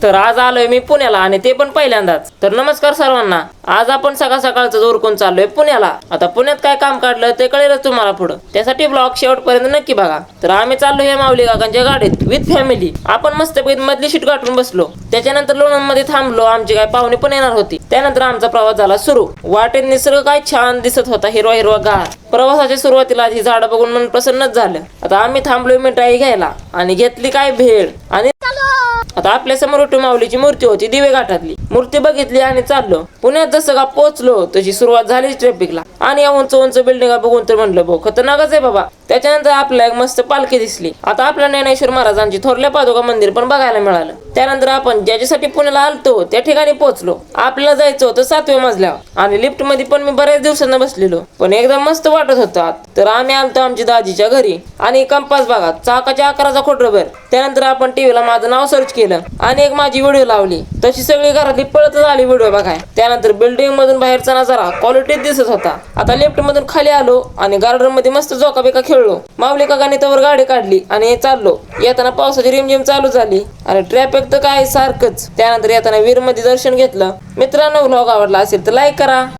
तर आज आलोय मी पुण्याला आणि ते पण पहिल्यांदाच. तर नमस्कार सर्वांना. आज आपण सकाळ सकाळचं उरकून चाललोय पुण्याला. आता पुण्यात काय काम काढलं ते कळेलच तुम्हाला पुढं. त्यासाठी ब्लॉग शेवटपर्यंत नक्की बघा. तर आम्ही चाललो हे माऊली काकांच्या गाडीत विथ फॅमिली. आपण मस्तपैकी मधली सीट गाठून बसलो. त्याच्यानंतर लोणंदमध्ये थांबलो. आमची काय पाहुणे पण येणार होती. त्यानंतर आमचा प्रवास झाला सुरू. वाटेत निसर्ग काय छान दिसत होता, हिरवा हिरवा गार. प्रवासाच्या सुरुवातीला ही झाडं बघून मन प्रसन्नच झालं. आता आम्ही थांबलोय मिठाई घ्यायला आणि घेतली काय भेळ. आणि आता आपल्या समोर विठू माऊलीची मूर्ती होती दिवे घाटातली. मूर्ती बघितली आणि चाललो. पुण्यात जसं का पोहोचलो तशी सुरुवात झाली ट्रॅफिकला. आणि या उंच उंच बिल्डिंग बघून तर म्हणलं भाऊ खतरनाकच आहे बाबा. त्याच्यानंतर आपल्याला एक मस्त पालखी दिसली. आता आपल्या ज्ञानेश्वर महाराजांची थोरल्या पादुका मंदिर पण बघायला मिळालं. त्यानंतर आपण ज्याच्यासाठी पुण्याला आलतो त्या ठिकाणी पोहोचलो. आपल्याला जायचं होतं 7व्या मजल्यावर आणि लिफ्ट मध्ये पण मी बऱ्याच दिवसांना बसलेलो, पण एकदम मस्त वाटत होतं. तर आम्ही आलतो आमच्या दाजीच्या घरी. आणि कंपास बघा चाकाच्या आकाराचा खोटरभर. त्यानंतर आपण टीव्हीला माझं नाव सर्च केलं आणि एक माझी व्हिडिओ लावली. तशी सगळी घरातली पळतच आली व्हिडिओ बघाय. त्यानंतर बिल्डिंग मधून बाहेरचा नजारा क्वालिटीत दिसत होता. आता लिफ्ट मधून खाली आलो आणि गार्डन मध्ये मस्त जोकाबिका खेळलो. माऊली काकाने तवर गाडी काढली आणि चाललो. येताना पावसाची रिमझिम चालू झाली आणि ट्रॅफिक तर काय सारखंच. त्यानंतर येताना वीर मध्ये दर्शन घेतलं. मित्रांनो, व्लॉग आवडला असेल तर लाईक करा.